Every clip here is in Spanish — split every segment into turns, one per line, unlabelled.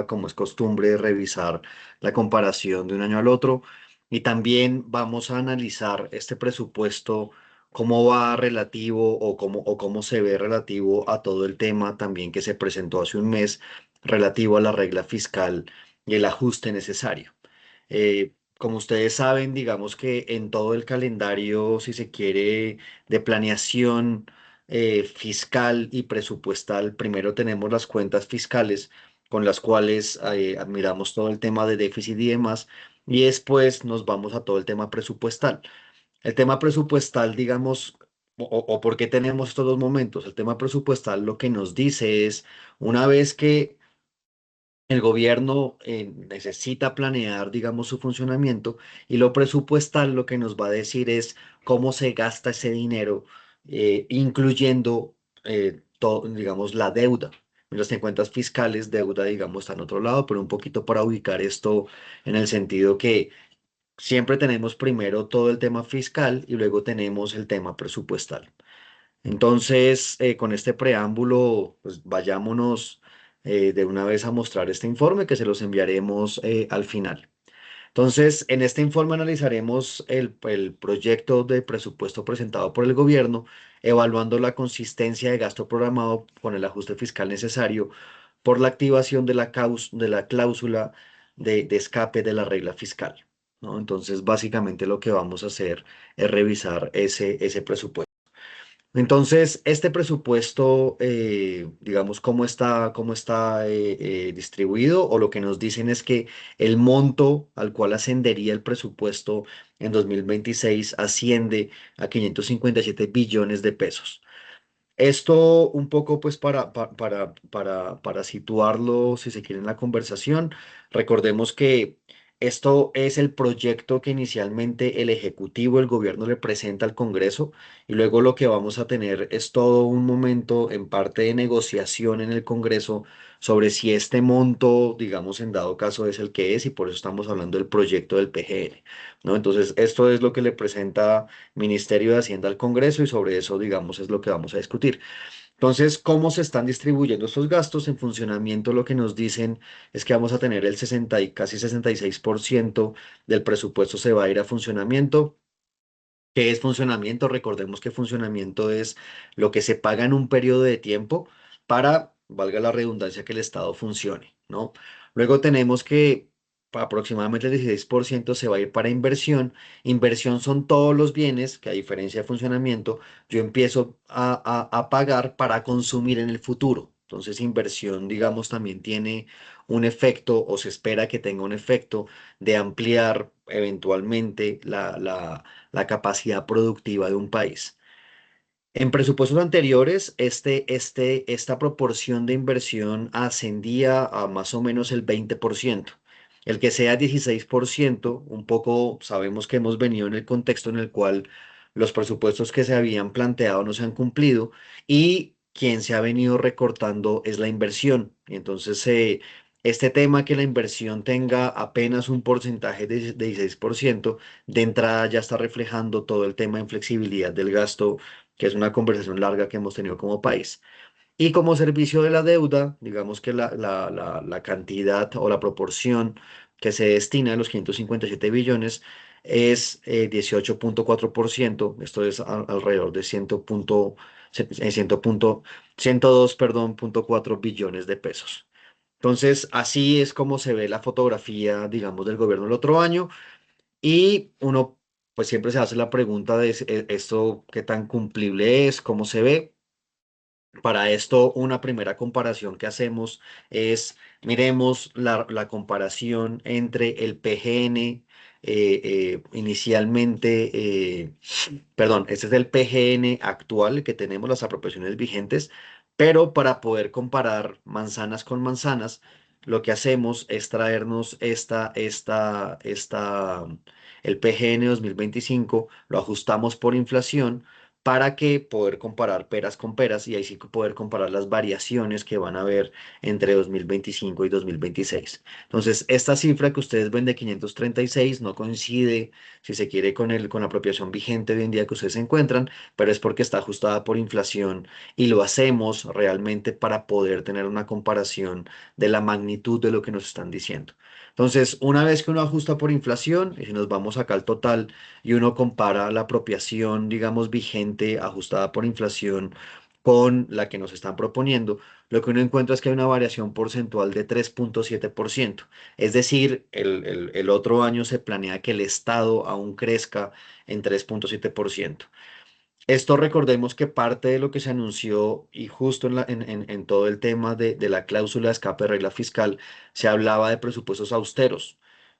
como es costumbre, revisar la comparación de un año al otro y también vamos a analizar este presupuesto, cómo va relativo o cómo se ve relativo a todo el tema también que se presentó hace un mes relativo a la regla fiscal y el ajuste necesario. Como ustedes saben, digamos que en todo el calendario, si se quiere, de planeación fiscal y presupuestal, primero tenemos las cuentas fiscales con las cuales admiramos todo el tema de déficit y demás, y después nos vamos a todo el tema presupuestal. El tema presupuestal, digamos, o por qué tenemos estos dos momentos. El tema presupuestal lo que nos dice es, una vez que el gobierno necesita planear, digamos, su funcionamiento y lo presupuestal lo que nos va a decir es cómo se gasta ese dinero, incluyendo, digamos, la deuda. Mientras que en cuentas fiscales, deuda, digamos, está en otro lado, pero un poquito para ubicar esto en el sentido que siempre tenemos primero todo el tema fiscal y luego tenemos el tema presupuestal. Entonces, con este preámbulo, pues vayámonos de una vez a mostrar este informe que se los enviaremos al final. Entonces, en este informe analizaremos el proyecto de presupuesto presentado por el gobierno, evaluando la consistencia de gasto programado con el ajuste fiscal necesario por la activación de de la cláusula de escape de la regla fiscal, ¿no? Entonces, básicamente lo que vamos a hacer es revisar ese presupuesto. Entonces, este presupuesto, digamos, cómo está distribuido, o lo que nos dicen es que el monto al cual ascendería el presupuesto en 2026 asciende a 557 billones de pesos. Esto un poco pues para situarlo, si se quiere, en la conversación, recordemos que esto es el proyecto que inicialmente el Ejecutivo, el gobierno le presenta al Congreso y luego lo que vamos a tener es todo un momento en parte de negociación en el Congreso sobre si este monto, digamos, en dado caso es el que es, y por eso estamos hablando del proyecto del PGN, ¿no? Entonces, esto es lo que le presenta Ministerio de Hacienda al Congreso y sobre eso, digamos, es lo que vamos a discutir. Entonces, ¿cómo se están distribuyendo estos gastos en funcionamiento? Lo que nos dicen es que vamos a tener el 60 y casi 66% del presupuesto se va a ir a funcionamiento. ¿Qué es funcionamiento? Recordemos que funcionamiento es lo que se paga en un periodo de tiempo para, valga la redundancia, que el Estado funcione, ¿no? Luego tenemos que aproximadamente el 16% se va a ir para inversión. Inversión son todos los bienes que, a diferencia de funcionamiento, yo empiezo a pagar para consumir en el futuro. Entonces, inversión, digamos, también tiene un efecto, o se espera que tenga un efecto de ampliar eventualmente la capacidad productiva de un país. En presupuestos anteriores, esta proporción de inversión ascendía a más o menos el 20%. El que sea 16%, un poco sabemos que hemos venido en el contexto en el cual los presupuestos que se habían planteado no se han cumplido y quien se ha venido recortando es la inversión. Y entonces, este tema que la inversión tenga apenas un porcentaje de 16%, de entrada ya está reflejando todo el tema de flexibilidad del gasto, que es una conversación larga que hemos tenido como país. Y como servicio de la deuda, digamos que la cantidad o la proporción que se destina a los 557 billones es 18,4%. Esto es alrededor de 102, perdón, 0,4 billones de pesos. Entonces, así es como se ve la fotografía, digamos, del gobierno el otro año. Y uno, pues siempre se hace la pregunta de esto, qué tan cumplible es, cómo se ve. Para esto, una primera comparación que hacemos es, miremos la comparación entre el PGN inicialmente, perdón, este es el PGN actual, el que tenemos, las apropiaciones vigentes, pero para poder comparar manzanas con manzanas, lo que hacemos es traernos el PGN 2025, lo ajustamos por inflación para que poder comparar peras con peras y ahí sí poder comparar las variaciones que van a haber entre 2025 y 2026. Entonces, esta cifra que ustedes ven de 536 no coincide, si se quiere, con la apropiación vigente hoy en día que ustedes encuentran, pero es porque está ajustada por inflación y lo hacemos realmente para poder tener una comparación de la magnitud de lo que nos están diciendo. Entonces, una vez que uno ajusta por inflación, y si nos vamos acá al total y uno compara la apropiación, digamos, vigente, ajustada por inflación, con la que nos están proponiendo, lo que uno encuentra es que hay una variación porcentual de 3,7%. Es decir, el otro año se planea que el Estado aún crezca en 3,7%. Esto recordemos que parte de lo que se anunció y justo en todo el tema de la cláusula de escape de regla fiscal se hablaba de presupuestos austeros.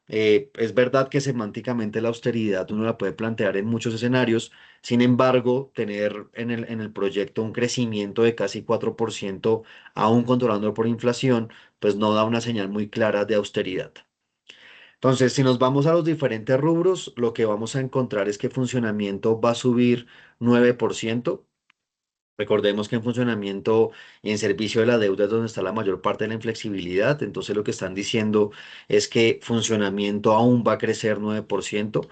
Es verdad que semánticamente la austeridad uno la puede plantear en muchos escenarios, sin embargo, tener en el proyecto un crecimiento de casi 4%, aún controlando por inflación, pues no da una señal muy clara de austeridad. Entonces, si nos vamos a los diferentes rubros, lo que vamos a encontrar es que funcionamiento va a subir 9%. Recordemos que en funcionamiento y en servicio de la deuda es donde está la mayor parte de la inflexibilidad. Entonces, lo que están diciendo es que funcionamiento aún va a crecer 9%.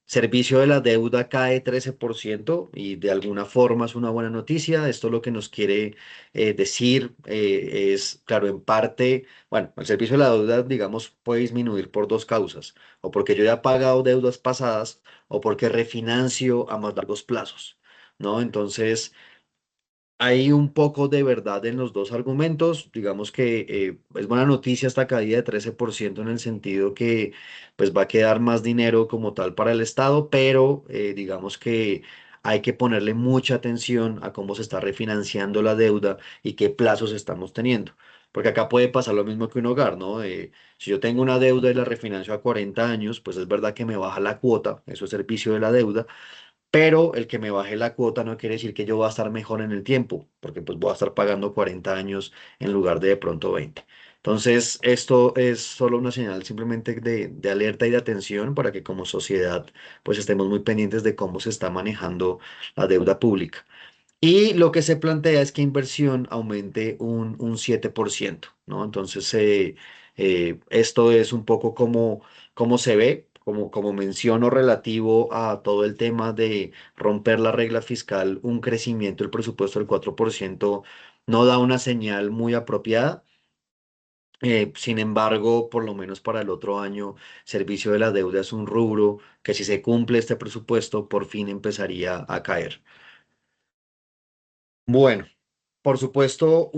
Servicio de la deuda cae 13% y de alguna forma es una buena noticia. Esto lo que nos quiere decir es, claro, en parte, bueno, el servicio de la deuda, digamos, puede disminuir por dos causas, o porque yo ya he pagado deudas pasadas o porque refinancio a más largos plazos, ¿no? Entonces, hay un poco de verdad en los dos argumentos. Digamos que es buena noticia esta caída de 13% en el sentido que pues va a quedar más dinero como tal para el Estado, pero digamos que hay que ponerle mucha atención a cómo se está refinanciando la deuda y qué plazos estamos teniendo. Porque acá puede pasar lo mismo que un hogar, ¿no? Si yo tengo una deuda y la refinancio a 40 años, pues es verdad que me baja la cuota, eso es servicio de la deuda, pero el que me baje la cuota no quiere decir que yo voy a estar mejor en el tiempo, porque pues voy a estar pagando 40 años en lugar de pronto 20. Entonces, esto es solo una señal simplemente de alerta y de atención para que como sociedad pues estemos muy pendientes de cómo se está manejando la deuda pública. Y lo que se plantea es que inversión aumente un 7%, ¿no? Entonces, esto es un poco como se ve, como menciono relativo a todo el tema de romper la regla fiscal, un crecimiento del presupuesto del 4% no da una señal muy apropiada. Sin embargo, por lo menos para el otro año, servicio de la deuda es un rubro que si se cumple este presupuesto, por fin empezaría a caer. Bueno. Por supuesto,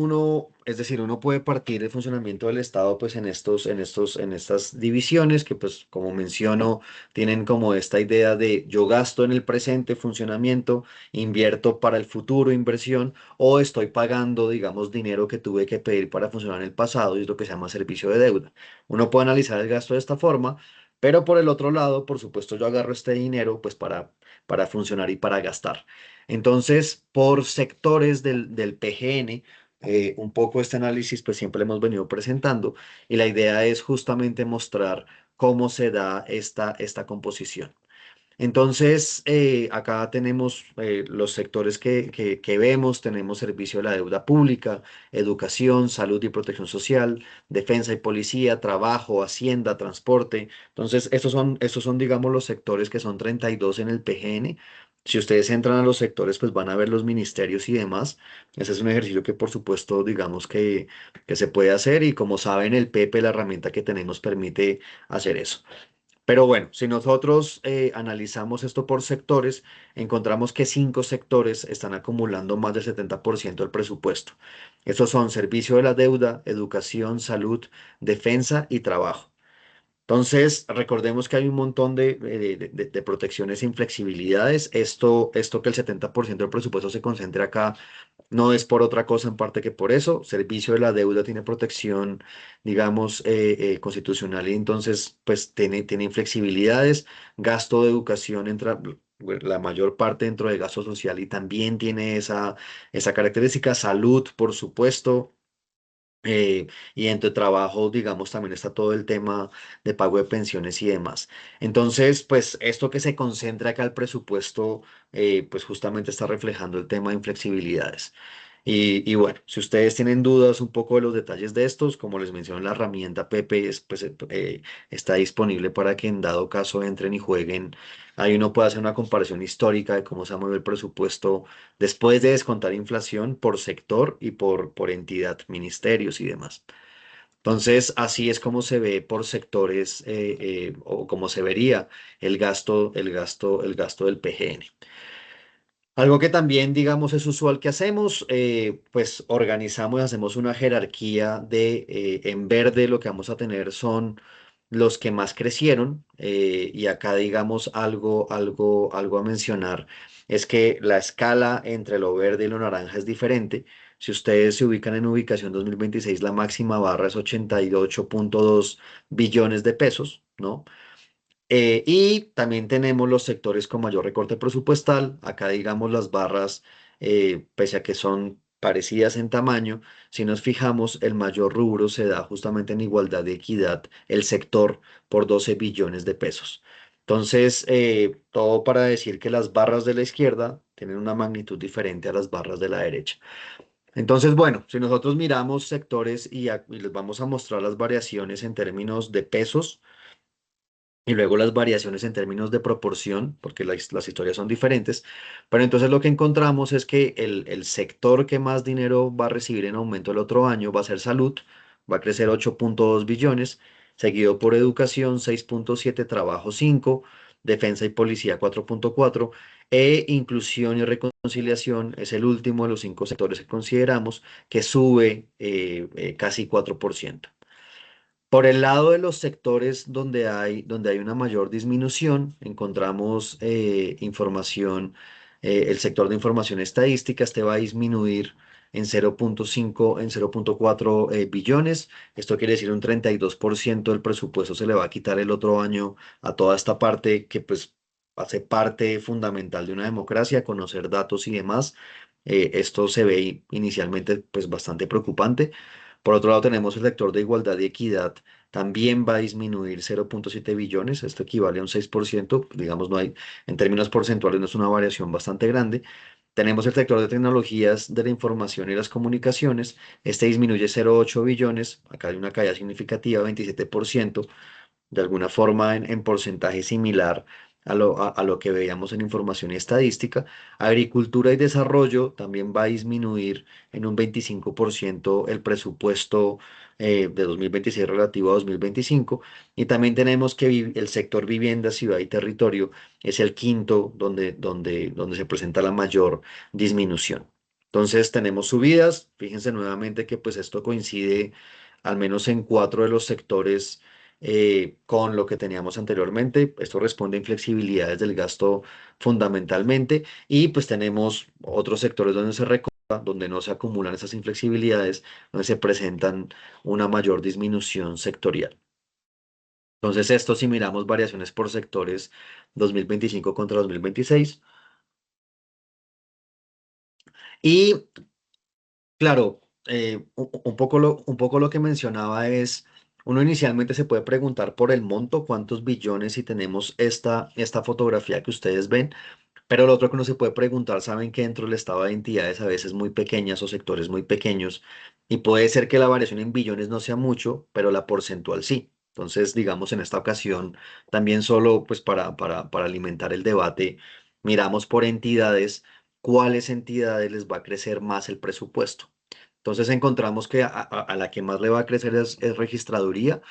es decir, uno puede partir el funcionamiento del Estado pues en estas divisiones que pues como menciono tienen como esta idea de yo gasto en el presente funcionamiento, invierto para el futuro inversión o estoy pagando, digamos, dinero que tuve que pedir para funcionar en el pasado y es lo que se llama servicio de deuda. Uno puede analizar el gasto de esta forma, pero por el otro lado, por supuesto, yo agarro este dinero pues para funcionar y para gastar. Entonces, por sectores del PGN, un poco este análisis pues siempre lo hemos venido presentando y la idea es justamente mostrar cómo se da esta composición. Entonces, acá tenemos los sectores que vemos, tenemos servicio de la deuda pública, educación, salud y protección social, defensa y policía, trabajo, hacienda, transporte. Entonces, estos son, digamos, los sectores que son 32 en el PGN. Si ustedes entran a los sectores, pues van a ver los ministerios y demás. Ese es un ejercicio que, por supuesto, digamos que se puede hacer y como saben, el PP, la herramienta que tenemos, permite hacer eso. Pero bueno, si nosotros analizamos esto por sectores, encontramos que cinco sectores están acumulando más del 70% del presupuesto. Estos son servicio de la deuda, educación, salud, defensa y trabajo. Entonces, recordemos que hay un montón de protecciones e inflexibilidades. Esto que el 70% del presupuesto se concentre acá no es por otra cosa en parte que por eso. Servicio de la deuda tiene protección, digamos, constitucional y entonces, pues, tiene inflexibilidades. Gasto de educación entra bueno, la mayor parte dentro de gasto social y también tiene esa característica. Salud, por supuesto. eh, y entre trabajo, digamos, también está todo el tema de pago de pensiones y demás. Entonces, pues esto que se concentra acá el presupuesto, pues justamente está reflejando el tema de inflexibilidades. Y bueno, si ustedes tienen dudas un poco de los detalles de estos, como les mencioné, la herramienta Pepe está disponible para que en dado caso entren y jueguen. Ahí uno puede hacer una comparación histórica de cómo se ha movido el presupuesto después de descontar inflación por sector y por entidad, ministerios y demás. Entonces, así es como se ve por sectores o como se vería el gasto del PGN. Algo que también, digamos, es usual que hacemos, pues organizamos y hacemos una jerarquía en verde lo que vamos a tener son los que más crecieron, y acá, digamos, algo a mencionar, es que la escala entre lo verde y lo naranja es diferente. Si ustedes se ubican en ubicación 2026, la máxima barra es 88,2 billones de pesos, ¿no? Y también tenemos los sectores con mayor recorte presupuestal. Acá, digamos, las barras, pese a que son parecidas en tamaño, si nos fijamos, el mayor rubro se da justamente en igualdad y equidad, el sector por 12 billones de pesos. Entonces, todo para decir que las barras de la izquierda tienen una magnitud diferente a las barras de la derecha. Entonces, bueno, si nosotros miramos sectores y les vamos a mostrar las variaciones en términos de pesos, y luego las variaciones en términos de proporción, porque las historias son diferentes. Pero entonces lo que encontramos es que el sector que más dinero va a recibir en aumento el otro año va a ser salud, va a crecer 8,2 billones, seguido por educación 6,7, trabajo 5, defensa y policía 4,4, e inclusión y reconciliación es el último de los cinco sectores que consideramos, que sube casi 4%. Por el lado de los sectores donde hay una mayor disminución, encontramos información, el sector de información estadística, este va a disminuir en 0,5, en 0,4 billones. Esto quiere decir un 32% del presupuesto se le va a quitar el otro año a toda esta parte que pues hace parte fundamental de una democracia, conocer datos y demás. Esto se ve inicialmente pues bastante preocupante. Por otro lado, tenemos el sector de igualdad y equidad, también va a disminuir 0,7 billones, esto equivale a un 6%, digamos, no hay, en términos porcentuales no es una variación bastante grande. Tenemos el sector de tecnologías de la información y las comunicaciones, este disminuye 0,8 billones, acá hay una caída significativa, 27%, de alguna forma en porcentaje similar a lo que veíamos en información y estadística. Agricultura y desarrollo también va a disminuir en un 25% el presupuesto de 2026 relativo a 2025. Y también tenemos que el sector vivienda, ciudad y territorio es el quinto donde se presenta la mayor disminución. Entonces tenemos subidas, fíjense nuevamente que pues esto coincide al menos en cuatro de los sectores con lo que teníamos anteriormente. Esto responde a inflexibilidades del gasto fundamentalmente, y pues tenemos otros sectores donde se recorta, donde no se acumulan esas inflexibilidades, donde se presentan una mayor disminución sectorial. Entonces, esto si miramos variaciones por sectores 2025 contra 2026. Y claro, un poco lo que mencionaba es, uno inicialmente se puede preguntar por el monto, cuántos billones, si tenemos esta fotografía que ustedes ven. Pero lo otro que uno se puede preguntar, saben que dentro del estado hay entidades a veces muy pequeñas o sectores muy pequeños, y puede ser que la variación en billones no sea mucho, pero la porcentual sí. Entonces, digamos, en esta ocasión, también solo pues para alimentar el debate, miramos por entidades, cuáles entidades les va a crecer más el presupuesto. Entonces encontramos que a la que más le va a crecer es registraduría,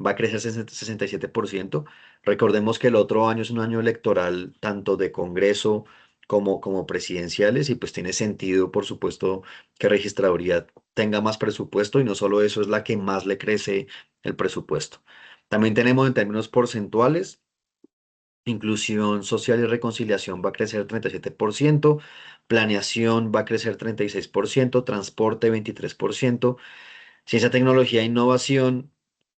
va a crecer 67%. Recordemos que el otro año es un año electoral tanto de Congreso como presidenciales, y pues tiene sentido, por supuesto, que registraduría tenga más presupuesto, y no solo eso, es la que más le crece el presupuesto. También tenemos en términos porcentuales, inclusión social y reconciliación va a crecer 37%, planeación va a crecer 36%, transporte 23%, ciencia, tecnología e innovación.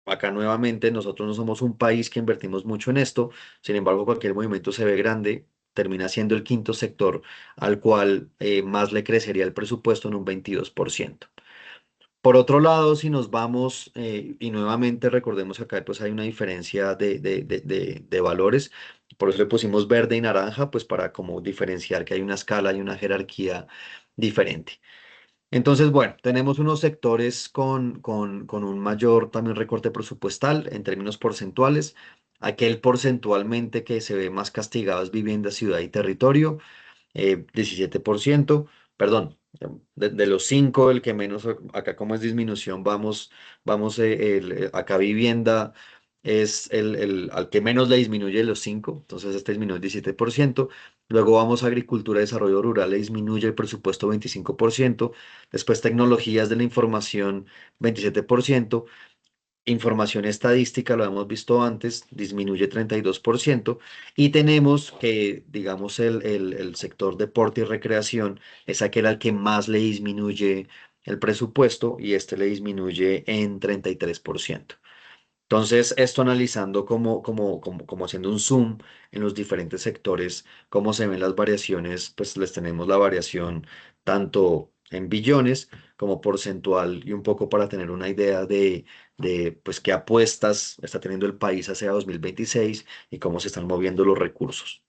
Acá nuevamente nosotros no somos un país que invertimos mucho en esto, sin embargo cualquier movimiento se ve grande, termina siendo el quinto sector al cual más le crecería el presupuesto en un 22%. Por otro lado, si nos vamos, y nuevamente recordemos que acá pues hay una diferencia de valores, por eso le pusimos verde y naranja, pues para como diferenciar que hay una escala y una jerarquía diferente. Entonces, bueno, tenemos unos sectores con un mayor también recorte presupuestal en términos porcentuales. Aquel porcentualmente que se ve más castigado es vivienda, ciudad y territorio, 17%, perdón, de los cinco, el que menos, acá como es disminución, acá vivienda es al que menos le disminuye de los cinco, entonces este disminuye el 17%. Luego vamos a agricultura y desarrollo rural, le disminuye el presupuesto 25%. Después tecnologías de la información, 27%. Información estadística, lo hemos visto antes, disminuye 32%. Y tenemos que, digamos, el sector deporte y recreación es aquel al que más le disminuye el presupuesto y este le disminuye en 33%. Entonces, esto analizando como haciendo un zoom en los diferentes sectores, cómo se ven las variaciones, pues les tenemos la variación tanto en billones como porcentual y un poco para tener una idea de pues qué apuestas está teniendo el país hacia 2026 y cómo se están moviendo los recursos.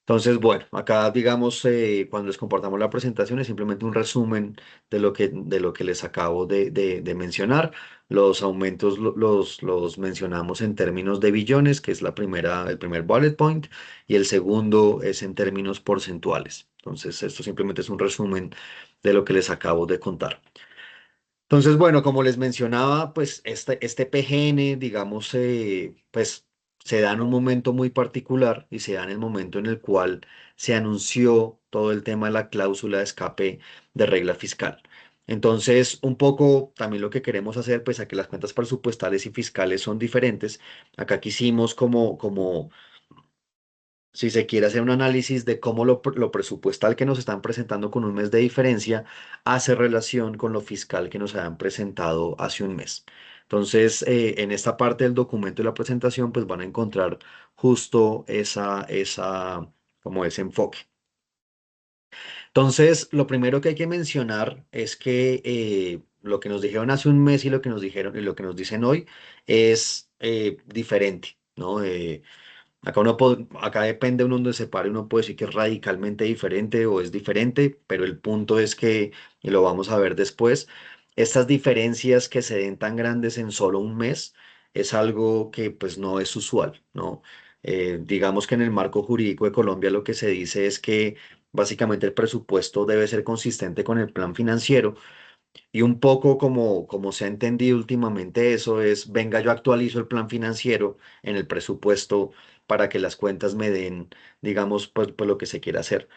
Entonces, bueno, acá digamos, cuando les compartamos la presentación es simplemente un resumen de lo que les acabo de mencionar. Los aumentos los mencionamos en términos de billones, que es el primer bullet point, y el segundo es en términos porcentuales. Entonces, esto simplemente es un resumen de lo que les acabo de contar. Entonces, bueno, como les mencionaba, pues este PGN, digamos, pues se da en un momento muy particular y se da en el momento en el cual se anunció todo el tema de la cláusula de escape de regla fiscal. Entonces, un poco también lo que queremos hacer, pues a que las cuentas presupuestales y fiscales son diferentes, acá quisimos como si se quiere hacer un análisis de cómo lo presupuestal que nos están presentando con un mes de diferencia hace relación con lo fiscal que nos habían presentado hace un mes. Entonces, en esta parte del documento de la presentación, pues van a encontrar justo como ese enfoque. Entonces, lo primero que hay que mencionar es que lo que nos dijeron hace un mes y lo que nos dijeron y lo que nos dicen hoy es diferente, ¿no? Acá depende uno donde se pare, uno puede decir que es radicalmente diferente o es diferente, pero el punto es que, y lo vamos a ver después, estas diferencias que se den tan grandes en solo un mes es algo que pues no es usual, ¿no? Digamos que en el marco jurídico de Colombia lo que se dice es que básicamente el presupuesto debe ser consistente con el plan financiero y un poco como se ha entendido últimamente eso es, venga, yo actualizo el plan financiero en el presupuesto para que las cuentas me den, digamos, pues lo que se quiera hacer.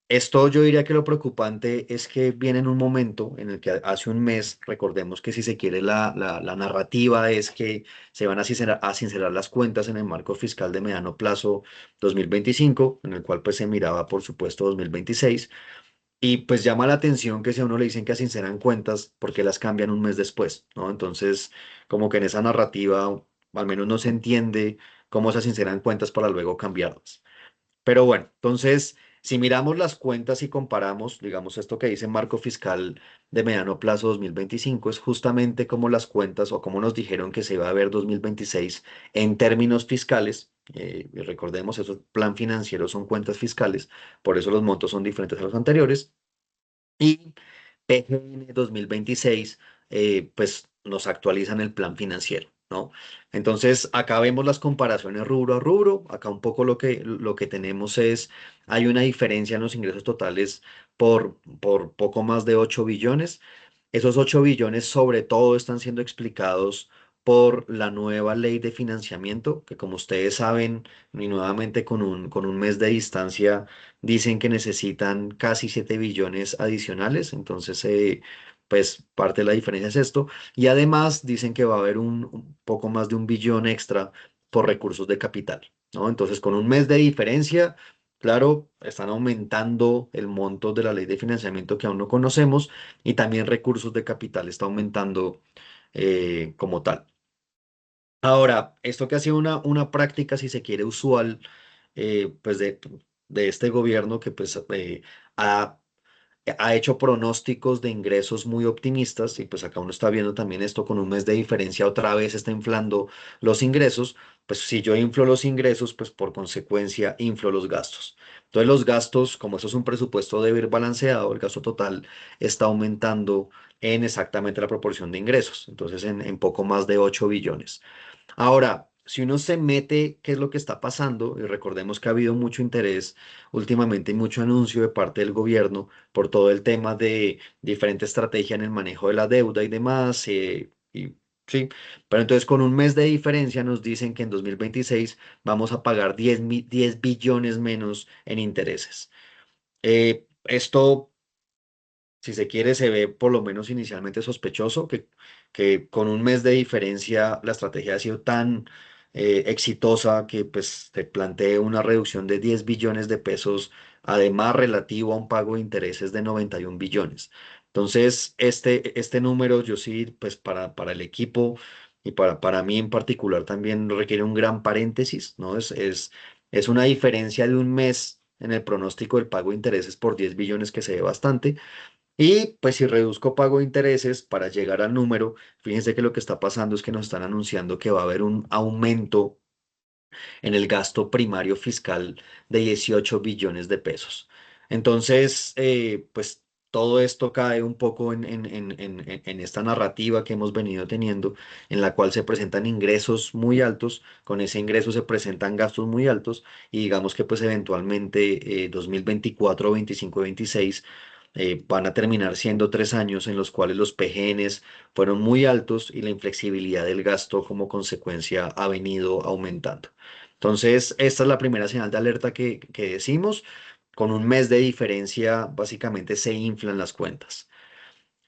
Esto yo diría que lo preocupante es que viene en un momento en el que hace un mes, recordemos que si se quiere la narrativa es que se van a sincerar las cuentas en el marco fiscal de mediano plazo 2025, en el cual pues se miraba por supuesto 2026. Y pues llama la atención que si a uno le dicen que sinceran cuentas, porque las cambian un mes después, ¿no? Entonces, como que en esa narrativa, al menos no se entiende cómo se sinceran cuentas para luego cambiarlas. Pero bueno, entonces, si miramos las cuentas y comparamos, digamos, esto que dice marco fiscal de mediano plazo 2025 es justamente como las cuentas o como nos dijeron que se iba a ver 2026 en términos fiscales. Y recordemos, eso, plan financiero son cuentas fiscales, por eso los montos son diferentes a los anteriores. Y PGN 2026, pues nos actualizan el plan financiero, ¿no? Entonces, acá vemos las comparaciones rubro a rubro. Acá un poco lo que tenemos es, hay una diferencia en los ingresos totales por poco más de 8 billones. Esos 8 billones sobre todo están siendo explicados por la nueva ley de financiamiento, que como ustedes saben, y nuevamente con un mes de distancia, dicen que necesitan casi 7 billones adicionales. Entonces, pues parte de la diferencia es esto. Y además dicen que va a haber un poco más de 1 billón extra por recursos de capital, ¿no? Entonces, con un mes de diferencia, claro, están aumentando el monto de la ley de financiamiento que aún no conocemos y también recursos de capital está aumentando como tal. Ahora, esto que ha sido una práctica, si se quiere, usual, pues de este gobierno que pues ha ha hecho pronósticos de ingresos muy optimistas y pues acá uno está viendo también esto con un mes de diferencia, otra vez está inflando los ingresos, pues si yo inflo los ingresos, pues por consecuencia inflo los gastos. Entonces los gastos, como eso es un presupuesto débil balanceado, el gasto total está aumentando en exactamente la proporción de ingresos, entonces en poco más de 8 billones. Ahora, si uno se mete, ¿qué es lo que está pasando? Y recordemos que ha habido mucho interés últimamente y mucho anuncio de parte del gobierno por todo el tema de diferente estrategia en el manejo de la deuda y demás. Sí, pero entonces con un mes de diferencia nos dicen que en 2026 vamos a pagar 10 billones menos en intereses. Esto si se quiere, se ve por lo menos inicialmente sospechoso que con un mes de diferencia la estrategia ha sido tan exitosa que pues te plantee una reducción de 10 billones de pesos, además relativo a un pago de intereses de 91 billones. Entonces, este número yo sí, pues para el equipo y para mí en particular también requiere un gran paréntesis, ¿no? Es una diferencia de un mes en el pronóstico del pago de intereses por 10 billones que se ve bastante. Y pues si reduzco pago de intereses para llegar al número, fíjense que lo que está pasando es que nos están anunciando que va a haber un aumento en el gasto primario fiscal de 18 billones de pesos. Entonces, pues todo esto cae un poco en esta narrativa que hemos venido teniendo, en la cual se presentan ingresos muy altos, con ese ingreso se presentan gastos muy altos y digamos que pues eventualmente 2024, 25 y 26 van a terminar siendo 3 años en los cuales los PGNs fueron muy altos y la inflexibilidad del gasto como consecuencia ha venido aumentando. Entonces, esta es la primera señal de alerta que decimos. Con un mes de diferencia, básicamente se inflan las cuentas.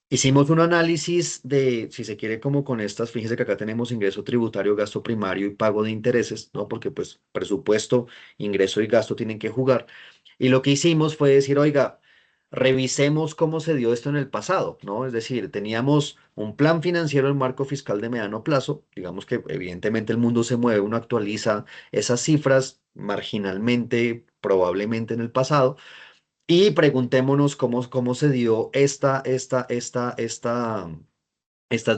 Hicimos un análisis de, si se quiere, como con estas, fíjense que acá tenemos ingreso tributario, gasto primario y pago de intereses, ¿no? Porque pues presupuesto, ingreso y gasto tienen que jugar. Y lo que hicimos fue decir, oiga, revisemos cómo se dio esto en el pasado, ¿no? Es decir, teníamos un plan financiero en marco fiscal de mediano plazo, digamos que evidentemente el mundo se mueve, uno actualiza esas cifras marginalmente, probablemente en el pasado y preguntémonos cómo se dio estas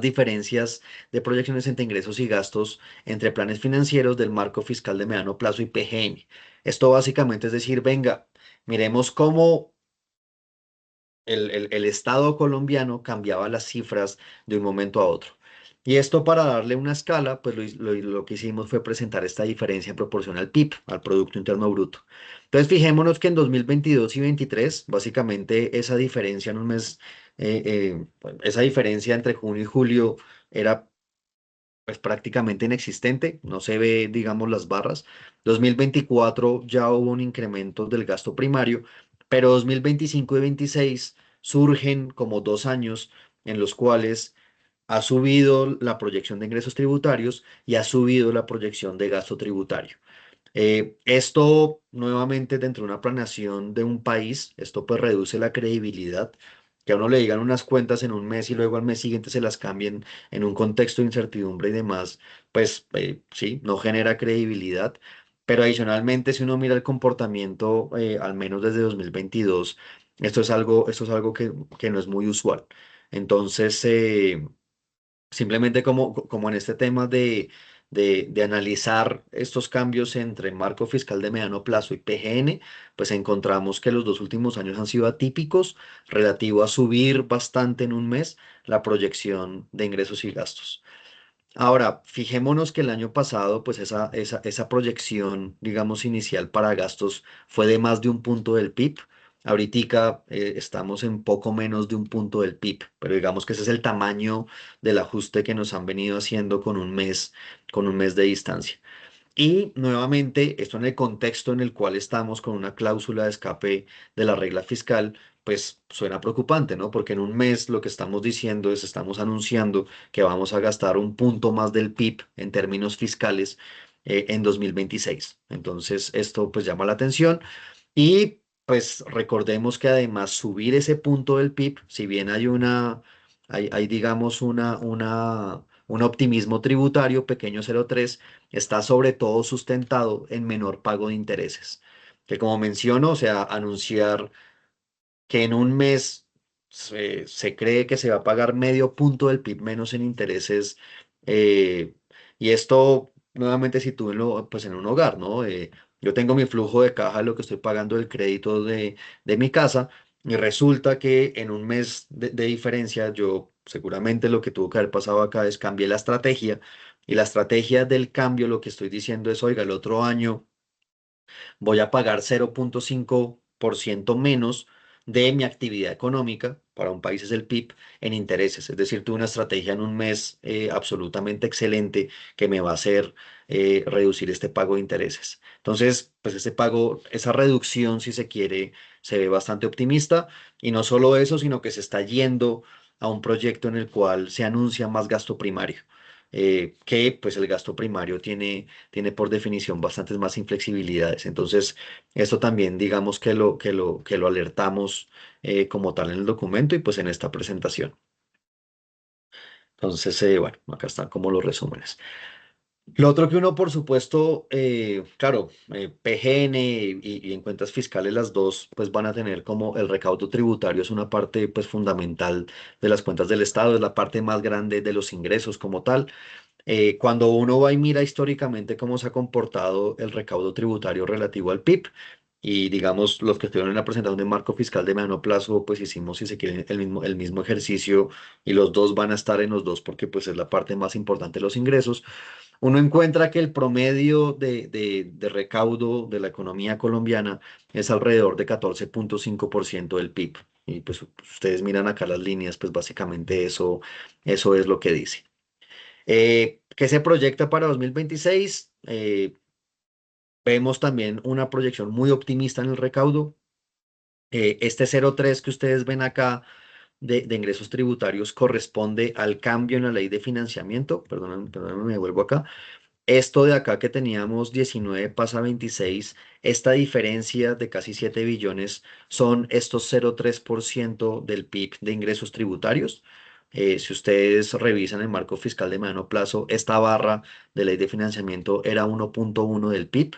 diferencias de proyecciones entre ingresos y gastos entre planes financieros del marco fiscal de mediano plazo y PGN. Esto básicamente es decir, venga, miremos cómo el Estado colombiano cambiaba las cifras de un momento a otro. Y esto para darle una escala, pues lo que hicimos fue presentar esta diferencia en proporción al PIB, al Producto Interno Bruto. Entonces, fijémonos que en 2022 y 23, básicamente esa diferencia en un mes, esa diferencia entre junio y julio era pues prácticamente inexistente, no se ve, digamos, las barras. 2024 ya hubo un incremento del gasto primario, pero 2025 y 26 surgen como 2 años en los cuales ha subido la proyección de ingresos tributarios y ha subido la proyección de gasto tributario. Esto nuevamente dentro de una planeación de un país, esto pues reduce la credibilidad, que a uno le digan unas cuentas en un mes y luego al mes siguiente se las cambien en un contexto de incertidumbre y demás, pues sí, no genera credibilidad. Pero adicionalmente, si uno mira el comportamiento, al menos desde 2022, esto es algo que no es muy usual. Entonces, simplemente como en este tema de analizar estos cambios entre marco fiscal de mediano plazo y PGN, pues encontramos que los 2 últimos años han sido atípicos relativo a subir bastante en un mes la proyección de ingresos y gastos. Ahora, fijémonos que el año pasado, pues esa proyección, digamos, inicial para gastos fue de más de un punto del PIB. Ahorita estamos en poco menos de un punto del PIB, pero digamos que ese es el tamaño del ajuste que nos han venido haciendo con un mes de distancia. Y nuevamente, esto en el contexto en el cual estamos con una cláusula de escape de la regla fiscal, pues suena preocupante, ¿no? Porque en un mes lo que estamos diciendo es, estamos anunciando que vamos a gastar un punto más del PIB en términos fiscales en 2026. Entonces, esto pues llama la atención y pues recordemos que además subir ese punto del PIB, si bien hay digamos un optimismo tributario pequeño 0,3, está sobre todo sustentado en menor pago de intereses. Que como menciono, o sea, anunciar que en un mes se cree que se va a pagar medio punto del PIB menos en intereses. eh, y esto nuevamente sitúenlo pues en un hogar, ¿no? Yo tengo mi flujo de caja, lo que estoy pagando el crédito de mi casa, y resulta que en un mes de diferencia, yo seguramente lo que tuvo que haber pasado acá es cambié la estrategia, y la estrategia del cambio, lo que estoy diciendo es, oiga, el otro año voy a pagar 0,5% menos de mi actividad económica, para un país es el PIB, en intereses. Es decir, tuve una estrategia en un mes absolutamente excelente que me va a hacer reducir este pago de intereses. Entonces, pues ese pago, esa reducción, si se quiere, se ve bastante optimista. Y no solo eso, sino que se está yendo a un proyecto en el cual se anuncia más gasto primario. Que pues el gasto primario tiene por definición bastantes más inflexibilidades. Entonces, esto también digamos que lo alertamos como tal en el documento y pues en esta presentación. Entonces, bueno, acá están como los resúmenes. Lo otro que uno, por supuesto, claro, PGN y en cuentas fiscales las dos, pues van a tener como el recaudo tributario es una parte pues fundamental de las cuentas del Estado, es la parte más grande de los ingresos como tal. Cuando uno va y mira históricamente cómo se ha comportado el recaudo tributario relativo al PIB, y digamos los que estuvieron en la presentación de marco fiscal de mediano plazo, pues hicimos, si se quiere, el mismo ejercicio, y los dos van a estar en los dos porque pues es la parte más importante de los ingresos. Uno encuentra que el promedio de recaudo de la economía colombiana es alrededor de 14,5% del PIB. Y pues ustedes miran acá las líneas, pues básicamente eso es lo que dice. ¿Qué se proyecta para 2026? Vemos también una proyección muy optimista en el recaudo. Este 0,3 que ustedes ven acá de ingresos tributarios corresponde al cambio en la ley de financiamiento. Perdónenme, me vuelvo acá. Esto de acá que teníamos 19 pasa a 26, esta diferencia de casi 7 billones son estos 0,3% del PIB de ingresos tributarios. Si ustedes revisan el marco fiscal de mediano plazo, esta barra de ley de financiamiento era 1,1 del PIB.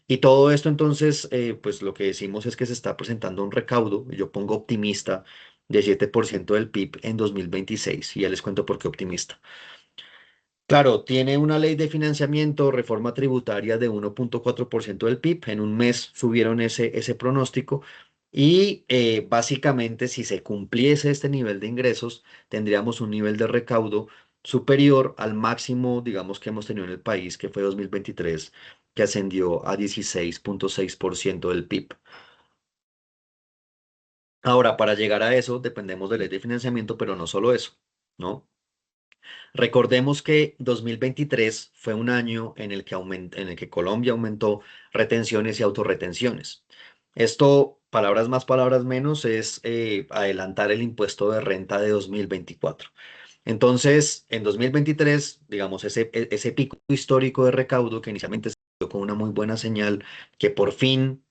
Y todo esto entonces, pues lo que decimos es que se está presentando un recaudo, y yo pongo optimista, de 7% del PIB en 2026. Y ya les cuento por qué optimista. Claro, tiene una ley de financiamiento, reforma tributaria de 1,4% del PIB. En un mes subieron ese pronóstico y básicamente si se cumpliese este nivel de ingresos, tendríamos un nivel de recaudo superior al máximo, digamos, que hemos tenido en el país, que fue 2023, que ascendió a 16,6% del PIB. Ahora, para llegar a eso, dependemos de ley de financiamiento, pero no solo eso, ¿no? Recordemos que 2023 fue un año en el que Colombia aumentó retenciones y autorretenciones. Esto, palabras más, palabras menos, es adelantar el impuesto de renta de 2024. Entonces, en 2023, digamos, ese pico histórico de recaudo que inicialmente se dio con una muy buena señal, que por fin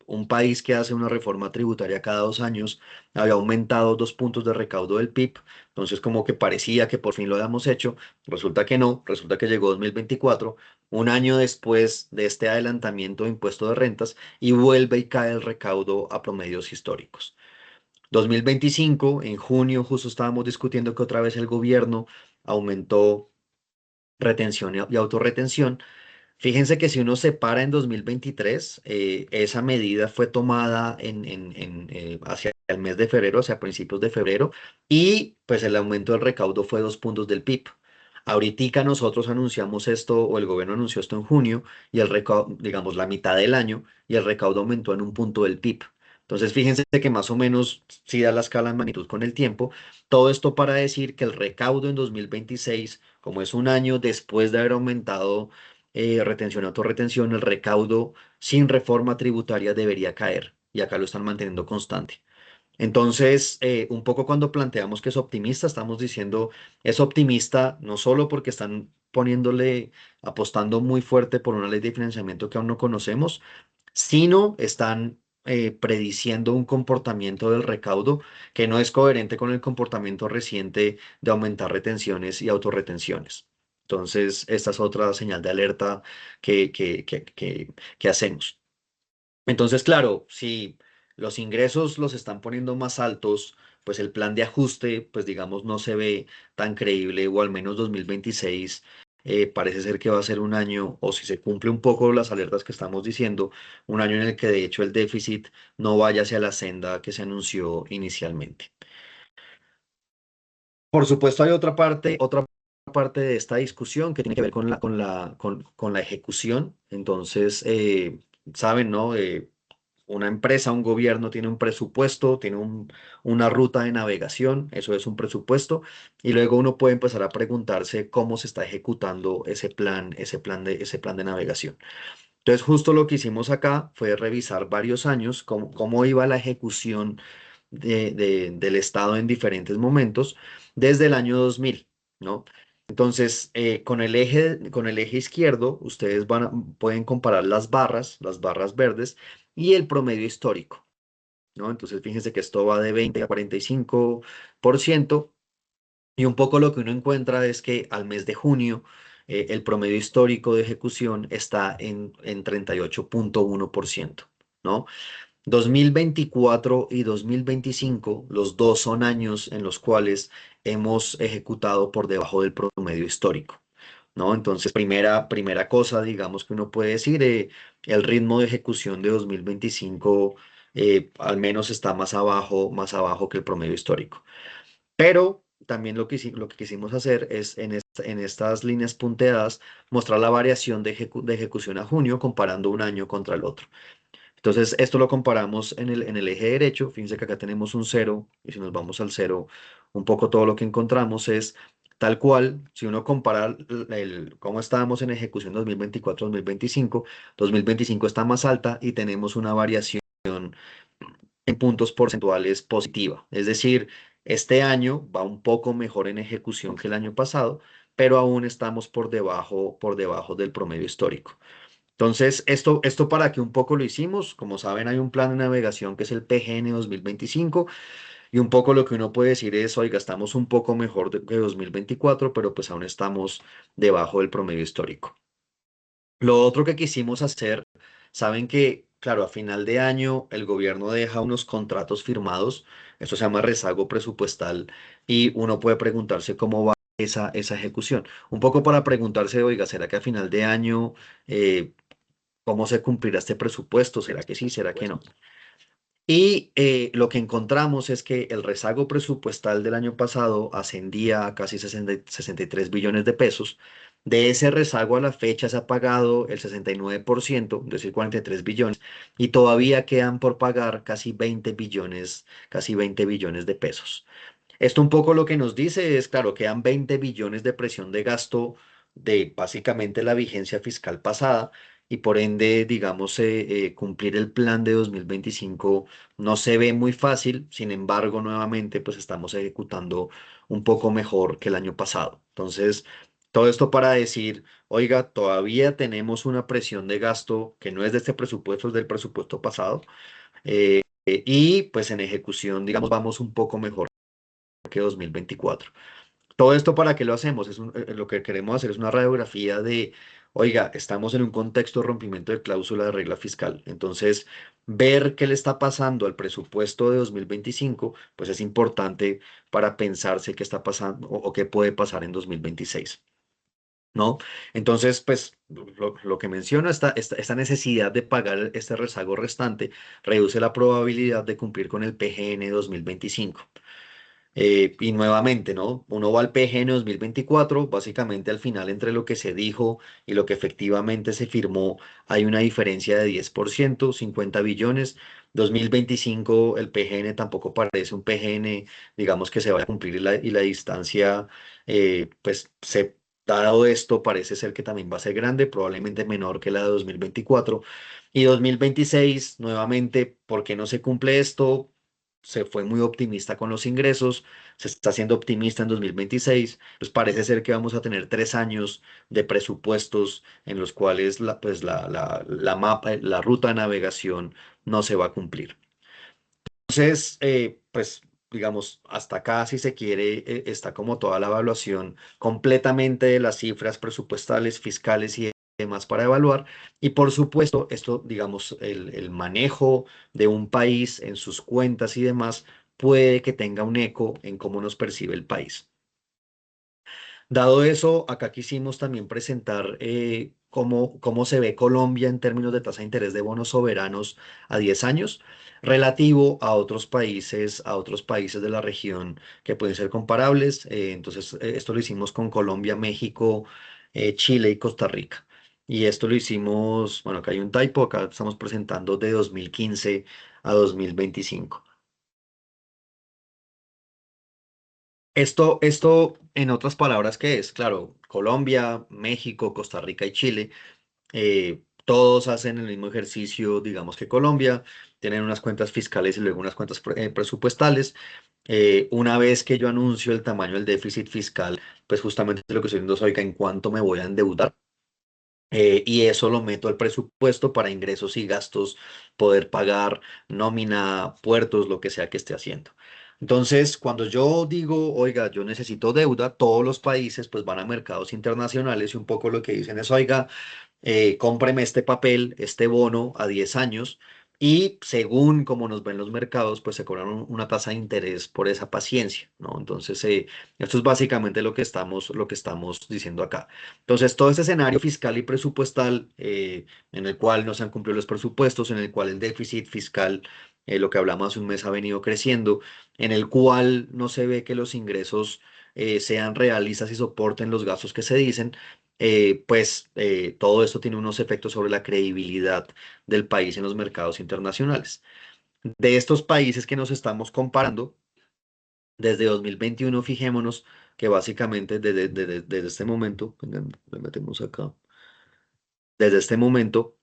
un país que hace una reforma tributaria cada 2 años había aumentado 2 puntos de recaudo del PIB, entonces como que parecía que por fin lo habíamos hecho, resulta que no, resulta que llegó 2024, un año después de este adelantamiento de impuesto de rentas, y vuelve y cae el recaudo a promedios históricos. 2025, en junio, justo estábamos discutiendo que otra vez el gobierno aumentó retención y autorretención. Fíjense que si uno se para en 2023, esa medida fue tomada hacia el mes de febrero, hacia principios de febrero, y pues el aumento del recaudo fue 2 puntos del PIB. Ahorita nosotros anunciamos esto, o el gobierno anunció esto en junio, y el recaudo, digamos, la mitad del año, y el recaudo aumentó en 1 punto del PIB. Entonces, fíjense que más o menos si da la escala en magnitud con el tiempo. Todo esto para decir que el recaudo en 2026, como es un año después de haber aumentado retención y autorretención, el recaudo sin reforma tributaria debería caer, y acá lo están manteniendo constante. Entonces, un poco cuando planteamos que es optimista, estamos diciendo es optimista no solo porque están apostando muy fuerte por una ley de financiamiento que aún no conocemos, sino están prediciendo un comportamiento del recaudo que no es coherente con el comportamiento reciente de aumentar retenciones y autorretenciones. Entonces, esta es otra señal de alerta que hacemos. Entonces, claro, si los ingresos los están poniendo más altos, pues el plan de ajuste, pues digamos, no se ve tan creíble, o al menos 2026 parece ser que va a ser un año, o si se cumple un poco las alertas que estamos diciendo, un año en el que de hecho el déficit no vaya hacia la senda que se anunció inicialmente. Por supuesto, hay otra parte de esta discusión que tiene que ver con la ejecución. Entonces, saben, ¿no? Una empresa, un gobierno tiene un presupuesto, tiene una ruta de navegación, eso es un presupuesto, y luego uno puede empezar a preguntarse cómo se está ejecutando ese plan de navegación. Entonces, justo lo que hicimos acá fue revisar varios años, cómo iba la ejecución del Estado en diferentes momentos desde el año 2000, ¿no? Entonces, con el eje izquierdo, ustedes pueden comparar las barras verdes y el promedio histórico, ¿no? Entonces, fíjense que esto va de 20 a 45%. Y un poco lo que uno encuentra es que al mes de junio el promedio histórico de ejecución está en 38,1%, ¿no? 2024 y 2025, los dos son años en los cuales hemos ejecutado por debajo del promedio histórico, ¿no? Entonces, primera cosa, digamos que uno puede decir, el ritmo de ejecución de 2025 al menos está más abajo que el promedio histórico. Pero también lo que quisimos hacer es en estas líneas punteadas mostrar la variación de ejecución a junio comparando un año contra el otro. Entonces, esto lo comparamos en el eje derecho. Fíjense que acá tenemos un cero y si nos vamos al cero, un poco todo lo que encontramos es tal cual. Si uno compara cómo estábamos en ejecución 2024-2025, 2025 está más alta y tenemos una variación en puntos porcentuales positiva. Es decir, este año va un poco mejor en ejecución que el año pasado, pero aún estamos por debajo del promedio histórico. Entonces, esto para que un poco lo hicimos, como saben, hay un plan de navegación que es el PGN 2025 y un poco lo que uno puede decir es, oiga, estamos un poco mejor que 2024, pero pues aún estamos debajo del promedio histórico. Lo otro que quisimos hacer, saben que, claro, a final de año el gobierno deja unos contratos firmados, esto se llama rezago presupuestal, y uno puede preguntarse cómo va esa ejecución. Un poco para preguntarse, oiga, ¿será que a final de año cómo se cumplirá este presupuesto? ¿Será que sí? ¿Será que no? Y lo que encontramos es que el rezago presupuestal del año pasado ascendía a casi 63 billones de pesos. De ese rezago a la fecha se ha pagado el 69%, es decir, 43 billones, y todavía quedan por pagar casi 20 billones de pesos. Esto un poco lo que nos dice es, claro, quedan 20 billones de presión de gasto de básicamente la vigencia fiscal pasada y por ende, digamos, cumplir el plan de 2025 no se ve muy fácil. Sin embargo, nuevamente, pues estamos ejecutando un poco mejor que el año pasado. Entonces, todo esto para decir, oiga, todavía tenemos una presión de gasto que no es de este presupuesto, es del presupuesto pasado. Y pues en ejecución, digamos, vamos un poco mejor que 2024. Todo esto para qué lo hacemos, lo que queremos hacer es una radiografía de, oiga, estamos en un contexto de rompimiento de cláusula de regla fiscal. Entonces, ver qué le está pasando al presupuesto de 2025, pues es importante para pensarse qué está pasando o qué puede pasar en 2026. ¿No? Entonces, pues lo que menciono, esta necesidad de pagar este rezago restante reduce la probabilidad de cumplir con el PGN 2025. Y nuevamente, ¿no? Uno va al PGN 2024, básicamente al final entre lo que se dijo y lo que efectivamente se firmó hay una diferencia de 10%, 50 billones. 2025 el PGN tampoco parece un PGN, digamos que se vaya a cumplir y la distancia, pues dado esto parece ser que también va a ser grande, probablemente menor que la de 2024. Y 2026, nuevamente, ¿por qué no se cumple esto? Se fue muy optimista con los ingresos, se está siendo optimista en 2026, pues parece ser que vamos a tener 3 años de presupuestos en los cuales la ruta de navegación no se va a cumplir. Entonces, pues digamos, hasta acá, si se quiere, está como toda la evaluación completamente de las cifras presupuestales, fiscales y demás para evaluar. Y por supuesto, esto, digamos, el manejo de un país en sus cuentas y demás puede que tenga un eco en cómo nos percibe el país. Dado eso, acá quisimos también presentar cómo se ve Colombia en términos de tasa de interés de bonos soberanos a 10 años relativo a otros países de la región que pueden ser comparables. Entonces, esto lo hicimos con Colombia, México, Chile y Costa Rica. Y esto lo hicimos, bueno, acá hay un typo, acá estamos presentando de 2015 a 2025. En otras palabras, ¿qué es? Claro, Colombia, México, Costa Rica y Chile, todos hacen el mismo ejercicio, digamos que Colombia, tienen unas cuentas fiscales y luego unas cuentas presupuestales. Una vez que yo anuncio el tamaño del déficit fiscal, pues justamente lo que estoy viendo es, oiga, ¿en cuánto me voy a endeudar? Y eso lo meto al presupuesto para ingresos y gastos, poder pagar nómina, puertos, lo que sea que esté haciendo. Entonces, cuando yo digo, oiga, yo necesito deuda, todos los países pues van a mercados internacionales y un poco lo que dicen es, oiga, cómpreme este papel, este bono a 10 años y según como nos ven los mercados, pues se cobran una tasa de interés por esa paciencia, ¿no? Entonces, esto es básicamente lo que estamos diciendo acá. Entonces, todo este escenario fiscal y presupuestal en el cual no se han cumplido los presupuestos, en el cual el déficit fiscal, lo que hablamos hace un mes, ha venido creciendo, en el cual no se ve que los ingresos sean realistas y soporten los gastos que se dicen, todo esto tiene unos efectos sobre la credibilidad del país en los mercados internacionales. De estos países que nos estamos comparando, desde 2021, fijémonos que básicamente desde este momento, venga, le metemos acá, desde este momento,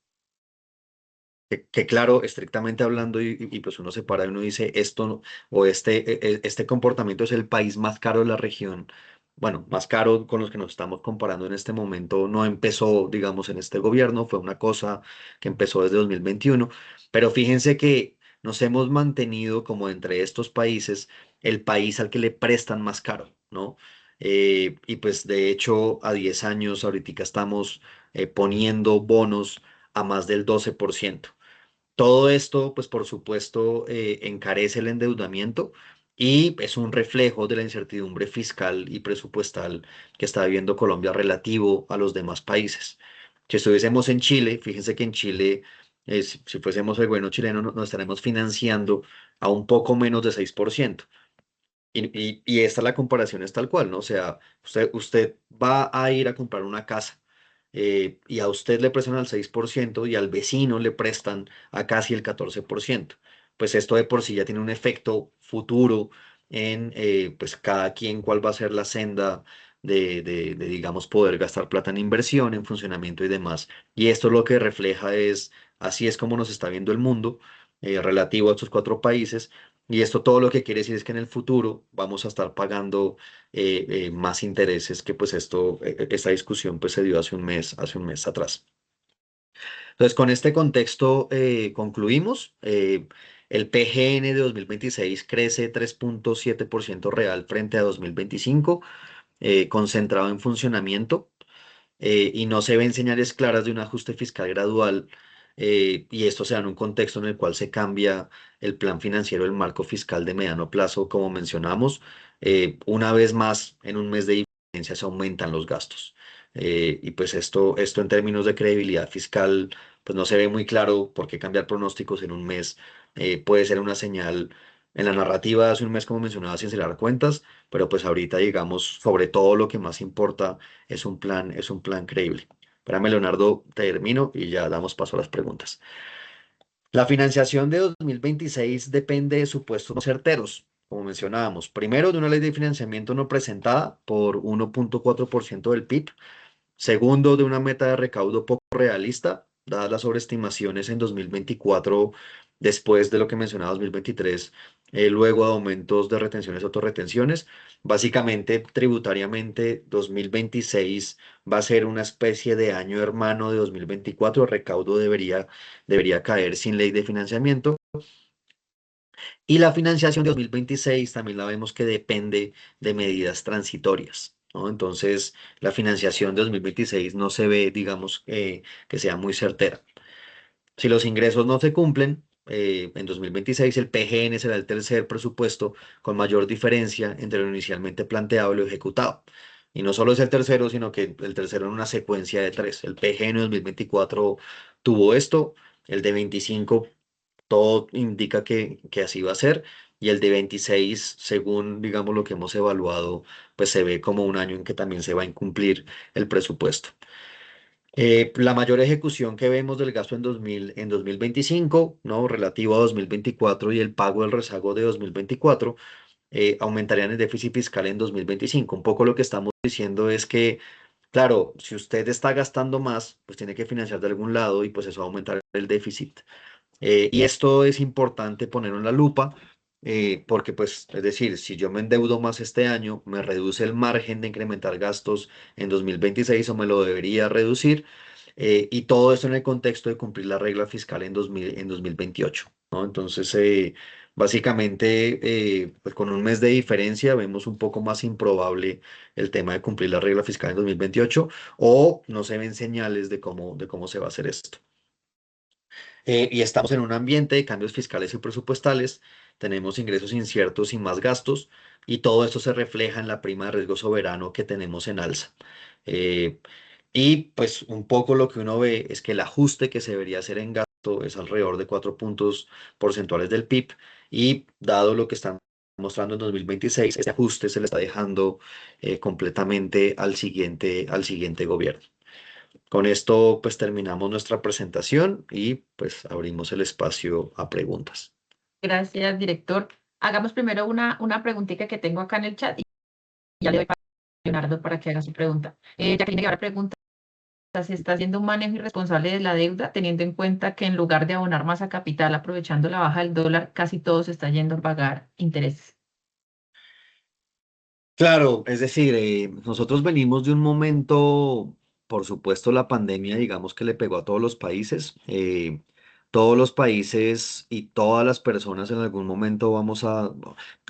que claro, estrictamente hablando, pues uno se para y uno dice, esto o este comportamiento es el país más caro de la región. Bueno, más caro con los que nos estamos comparando en este momento, no empezó, digamos, en este gobierno, fue una cosa que empezó desde 2021, pero fíjense que nos hemos mantenido como entre estos países el país al que le prestan más caro, ¿no? Y pues de hecho a 10 años ahorita estamos poniendo bonos a más del 12%. Todo esto, pues por supuesto, encarece el endeudamiento y es un reflejo de la incertidumbre fiscal y presupuestal que está viviendo Colombia relativo a los demás países. Si estuviésemos en Chile, fíjense que en Chile, si fuésemos el gobierno chileno, nos estaremos financiando a un poco menos de 6%. Y esta la comparación es tal cual, ¿no? O sea, usted va a ir a comprar una casa y a usted le prestan al 6% y al vecino le prestan a casi el 14%. Pues esto de por sí ya tiene un efecto futuro en pues cada quien cuál va a ser la senda digamos, poder gastar plata en inversión, en funcionamiento y demás. Y esto lo que refleja es, así es como nos está viendo el mundo relativo a estos cuatro países. Y esto todo lo que quiere decir es que en el futuro vamos a estar pagando más intereses que pues esta discusión pues se dio hace un mes atrás. Entonces, con este contexto concluimos. El PGN de 2026 crece 3,7% real frente a 2025, concentrado en funcionamiento y no se ven señales claras de un ajuste fiscal gradual, y esto se da en un contexto en el cual se cambia el plan financiero, el marco fiscal de mediano plazo, como mencionamos. Una vez más, en un mes de diferencia se aumentan los gastos. Y pues esto en términos de credibilidad fiscal, pues no se ve muy claro por qué cambiar pronósticos en un mes puede ser una señal. En la narrativa de hace un mes, como mencionaba, sin cerrar cuentas, pero pues ahorita, digamos, sobre todo lo que más importa es un plan creíble. Espérame, Leonardo, termino y ya damos paso a las preguntas. La financiación de 2026 depende de supuestos no certeros, como mencionábamos. Primero, de una ley de financiamiento no presentada por 1,4% del PIB. Segundo, de una meta de recaudo poco realista, dadas las sobreestimaciones en 2024, después de lo que mencionaba 2023, luego de aumentos de retenciones y autorretenciones. Básicamente, tributariamente, 2026 va a ser una especie de año hermano de 2024. El recaudo debería caer sin ley de financiamiento. Y la financiación de 2026 también la vemos que depende de medidas transitorias. ¿no? Entonces, la financiación de 2026 no se ve, digamos, que sea muy certera. Si los ingresos no se cumplen, en 2026 el PGN será el tercer presupuesto con mayor diferencia entre lo inicialmente planteado y lo ejecutado. Y no solo es el tercero, sino que el tercero en una secuencia de tres. El PGN 2024 tuvo esto, el de 25 todo indica que así va a ser, y el de 26 según digamos lo que hemos evaluado, pues se ve como un año en que también se va a incumplir el presupuesto. La mayor ejecución que vemos del gasto en 2025, ¿no? Relativo a 2024 y el pago del rezago de 2024, aumentarían el déficit fiscal en 2025. Un poco lo que estamos diciendo es que, claro, si usted está gastando más, pues tiene que financiar de algún lado y pues eso va a aumentar el déficit. Y esto es importante ponerlo en la lupa, porque pues, es decir, si yo me endeudo más este año, me reduce el margen de incrementar gastos en 2026 o me lo debería reducir, y todo esto en el contexto de cumplir la regla fiscal en 2028, ¿no? Entonces, básicamente, pues con un mes de diferencia vemos un poco más improbable el tema de cumplir la regla fiscal en 2028 o no se ven señales de cómo se va a hacer esto. Y estamos en un ambiente de cambios fiscales y presupuestales, tenemos ingresos inciertos y más gastos, y todo esto se refleja en la prima de riesgo soberano que tenemos en alza. Eh, y pues un poco lo que uno ve es que el ajuste que se debería hacer en gasto es alrededor de 4 puntos porcentuales del PIB, y dado lo que están mostrando en 2026, ese ajuste se le está dejando completamente al siguiente gobierno. Con esto pues terminamos nuestra presentación y pues abrimos el espacio a preguntas.
Gracias, director. Hagamos primero una preguntita que tengo acá en el chat y ya le doy para Leonardo para que haga su pregunta. Jacqueline Guevara pregunta, ¿se está haciendo un manejo irresponsable de la deuda teniendo en cuenta que en lugar de abonar más a capital aprovechando la baja del dólar, casi todo se está yendo a pagar intereses?
Claro, es decir, nosotros venimos de un momento, por supuesto, la pandemia, digamos que le pegó a todos los países y todas las personas en algún momento vamos a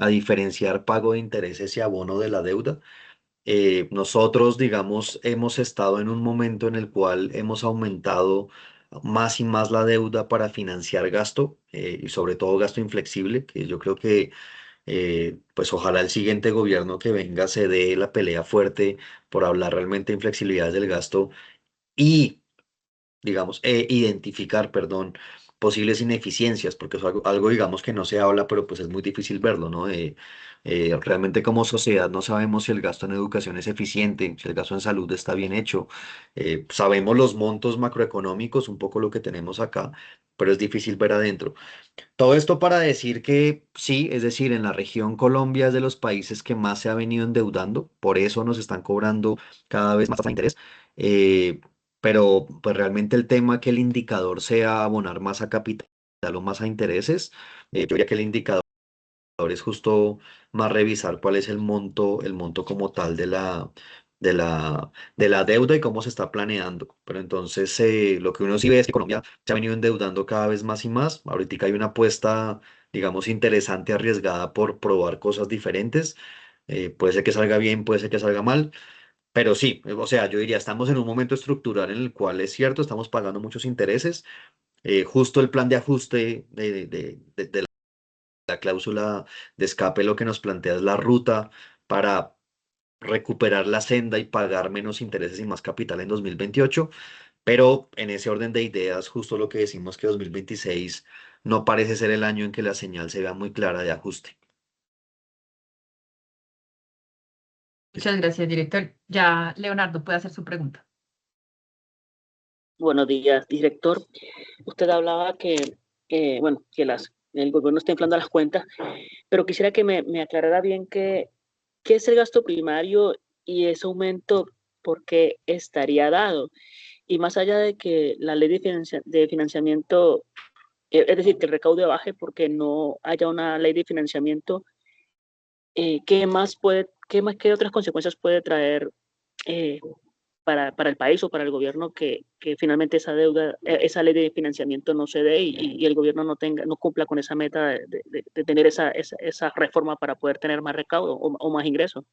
diferenciar pago de intereses y abono de la deuda. Nosotros, digamos, hemos estado en un momento en el cual hemos aumentado más y más la deuda para financiar gasto, y sobre todo gasto inflexible, que yo creo que pues ojalá el siguiente gobierno que venga se dé la pelea fuerte por hablar realmente de inflexibilidades del gasto y digamos, identificar, perdón, posibles ineficiencias, porque es algo, digamos, que no se habla, pero pues es muy difícil verlo, ¿no? Realmente como sociedad no sabemos si el gasto en educación es eficiente, si el gasto en salud está bien hecho. Sabemos los montos macroeconómicos, un poco lo que tenemos acá, pero es difícil ver adentro. Todo esto para decir que sí, es decir, en la región Colombia es de los países que más se ha venido endeudando, por eso nos están cobrando cada vez más tasa de interés. eh, pero pues realmente el tema que el indicador sea abonar más a capital o más a intereses, yo diría que el indicador es justo más revisar cuál es el monto como tal de la deuda y cómo se está planeando. Pero entonces lo que uno sí ve es que Colombia se ha venido endeudando cada vez más y más. Ahorita hay una apuesta, digamos, interesante, arriesgada por probar cosas diferentes. Puede ser que salga bien, puede ser que salga mal. Pero sí, o sea, yo diría, estamos en un momento estructural en el cual es cierto, estamos pagando muchos intereses. Justo el plan de ajuste de la cláusula de escape lo que nos plantea es la ruta para recuperar la senda y pagar menos intereses y más capital en 2028, pero en ese orden de ideas, justo lo que decimos que 2026 no parece ser el año en que la señal se vea muy clara de ajuste.
Muchas gracias, director. Ya Leonardo puede hacer su pregunta.
Buenos días, director. Usted hablaba bueno, el gobierno está inflando las cuentas, pero quisiera que me aclarara bien qué es el gasto primario y ese aumento, por qué estaría dado. Y más allá de que la ley de financiamiento, es decir, que el recaudo baje porque no haya una ley de financiamiento, qué otras consecuencias puede traer eh, para el país o para el gobierno que finalmente esa deuda, esa ley de financiamiento no se dé y el gobierno no cumpla con esa meta de tener esa reforma para poder tener más recaudo o más ingresos?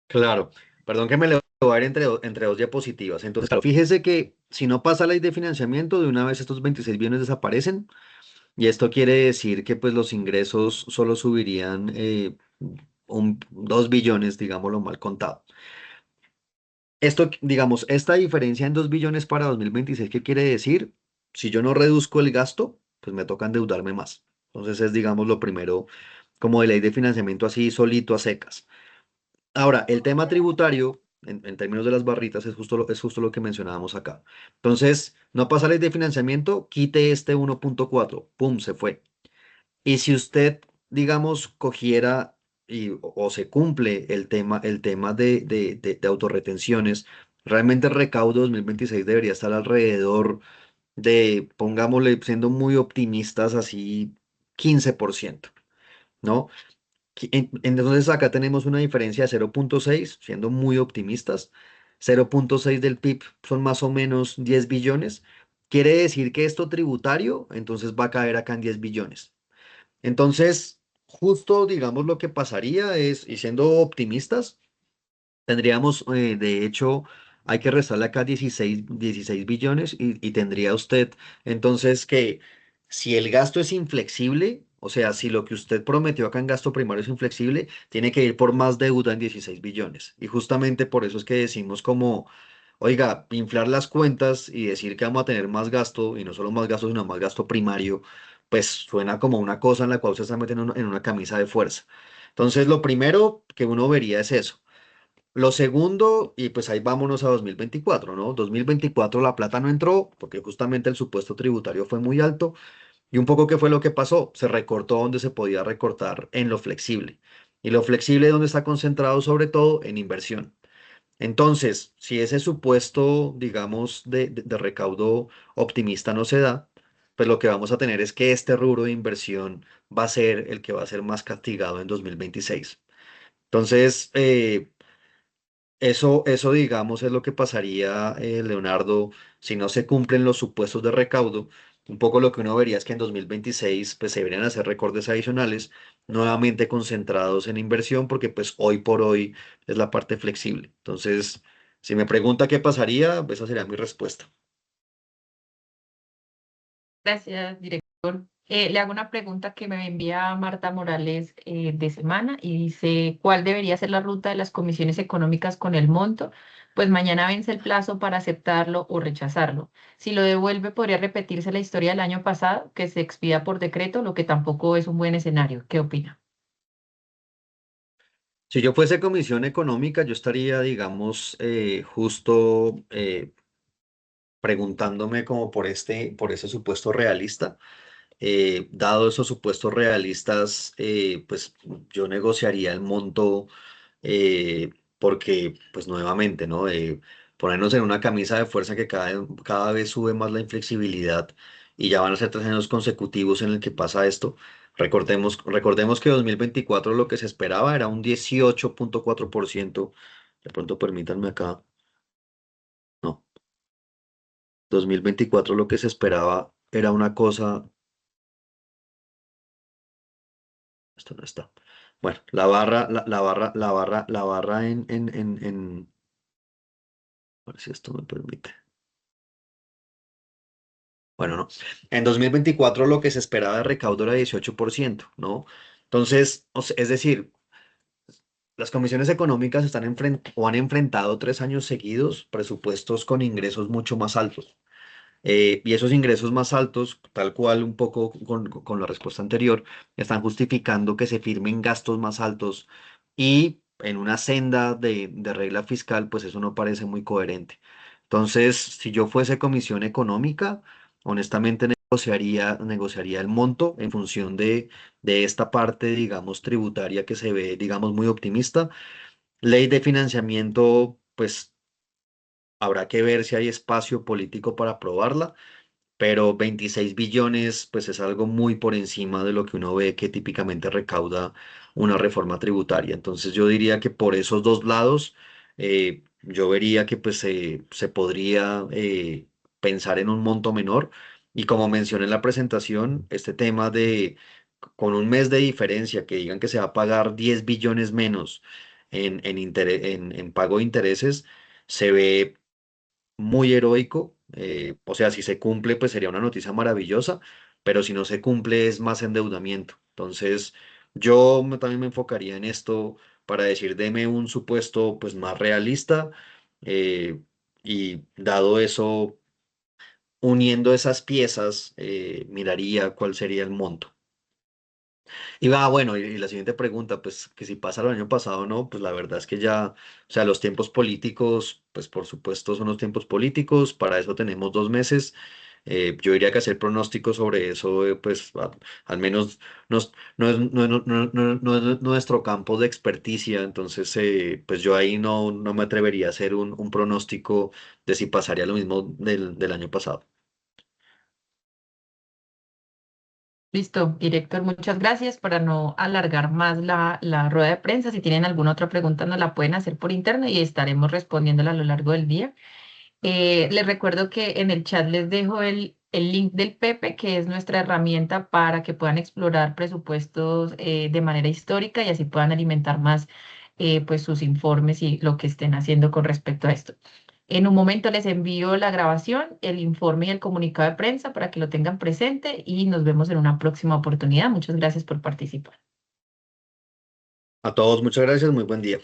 Claro, perdón que me le voy a ir entre dos diapositivas. Entonces, claro, fíjese que si no pasa la ley de financiamiento, de una vez estos 26 billones desaparecen y esto quiere decir que pues los ingresos solo subirían 2 billones, digámoslo mal contado. Esto, digamos, esta diferencia en 2 billones para 2026, ¿qué quiere decir? Si yo no reduzco el gasto, pues me toca endeudarme más. Entonces es, digamos, lo primero como de ley de financiamiento así solito a secas. Ahora, el tema tributario, en términos de las barritas, es justo lo que mencionábamos acá. Entonces, no pasa ley de financiamiento, quite este 1.4, pum, se fue. Y si usted, digamos, cogiera o se cumple el tema de autorretenciones, realmente el recaudo 2026 debería estar alrededor de, pongámosle, siendo muy optimistas, así 15%, ¿no? Entonces acá tenemos una diferencia de 0.6, siendo muy optimistas. 0.6 del PIB son más o menos 10 billones. Quiere decir que esto tributario, entonces va a caer acá en 10 billones. Entonces, justo, digamos, lo que pasaría es, y siendo optimistas, tendríamos, de hecho, hay que restarle acá 16 billones y tendría usted entonces que si el gasto es inflexible, o sea, si lo que usted prometió acá en gasto primario es inflexible, tiene que ir por más deuda en 16 billones. Y justamente por eso es que decimos como, oiga, inflar las cuentas y decir que vamos a tener más gasto, y no solo más gasto, sino más gasto primario, pues suena como una cosa en la cual se está metiendo en una camisa de fuerza. Entonces, lo primero que uno vería es eso. Lo segundo, y pues ahí vámonos a 2024, ¿no? 2024 la plata no entró porque justamente el supuesto tributario fue muy alto y un poco qué fue lo que pasó, se recortó donde se podía recortar en lo flexible. Y lo flexible donde está concentrado sobre todo en inversión. Entonces, si ese supuesto, digamos, de recaudo optimista no se da, pues lo que vamos a tener es que este rubro de inversión va a ser el que va a ser más castigado en 2026. Entonces, eso, digamos, es lo que pasaría, Leonardo, si no se cumplen los supuestos de recaudo. Un poco lo que uno vería es que en 2026 pues, se deberían hacer recortes adicionales, nuevamente concentrados en inversión, porque pues hoy por hoy es la parte flexible. Entonces, si me pregunta qué pasaría, esa sería mi respuesta.
Gracias, director. Le hago una pregunta que me envía Marta Morales de semana y dice, ¿cuál debería ser la ruta de las comisiones económicas con el monto? Pues mañana vence el plazo para aceptarlo o rechazarlo. Si lo devuelve, podría repetirse la historia del año pasado, que se expida por decreto, lo que tampoco es un buen escenario. ¿Qué opina?
Si yo fuese comisión económica, yo estaría, digamos, justo preguntándome como por ese supuesto realista. Dado esos supuestos realistas, pues yo negociaría el monto porque, pues nuevamente, ¿no? Ponernos en una camisa de fuerza que cada vez sube más la inflexibilidad y ya van a ser 3 años consecutivos en el que pasa esto. Recordemos que 2024 lo que se esperaba era un 18.4%. De pronto permítanme acá. No, 2024 lo que se esperaba era una cosa. Esto no está. Bueno, la barra a ver si esto me permite. Bueno, no. En 2024 lo que se esperaba de recaudo era 18%, ¿no? Entonces, es decir, las comisiones económicas o han enfrentado 3 años seguidos presupuestos con ingresos mucho más altos. Y esos ingresos más altos, tal cual un poco con la respuesta anterior, están justificando que se firmen gastos más altos y en una senda de regla fiscal, pues eso no parece muy coherente. Entonces, si yo fuese comisión económica, honestamente negociaría el monto en función de esta parte, digamos, tributaria que se ve, digamos, muy optimista. Ley de financiamiento, pues habrá que ver si hay espacio político para aprobarla, pero 26 billones, pues es algo muy por encima de lo que uno ve que típicamente recauda una reforma tributaria. Entonces yo diría que por esos dos lados, yo vería que pues se podría pensar en un monto menor. Y como mencioné en la presentación, este tema de con un mes de diferencia, que digan que se va a pagar 10 billones menos en pago de intereses se ve muy heroico. O sea, si se cumple, pues sería una noticia maravillosa, pero si no se cumple es más endeudamiento. Entonces, también me enfocaría en esto para decir, deme un supuesto pues más realista, eh, y dado eso, uniendo esas piezas, miraría cuál sería el monto. Y va, bueno, y la siguiente pregunta, pues que si pasa el año pasado o no, pues la verdad es que ya, o sea, los tiempos políticos, pues por supuesto son los tiempos políticos, para eso tenemos 2 meses. Yo diría que hacer pronósticos sobre eso, pues al menos no es nuestro campo de experticia, entonces pues yo ahí no me atrevería a hacer un pronóstico de si pasaría lo mismo del año pasado.
Listo, director, muchas gracias. Para no alargar más la rueda de prensa, si tienen alguna otra pregunta nos la pueden hacer por interno y estaremos respondiéndola a lo largo del día. Les recuerdo que en el chat les dejo el link del Pepe, que es nuestra herramienta para que puedan explorar presupuestos de manera histórica y así puedan alimentar más pues sus informes y lo que estén haciendo con respecto a esto. En un momento les envío la grabación, el informe y el comunicado de prensa para que lo tengan presente y nos vemos en una próxima oportunidad. Muchas gracias por participar.
A todos, muchas gracias, muy buen día.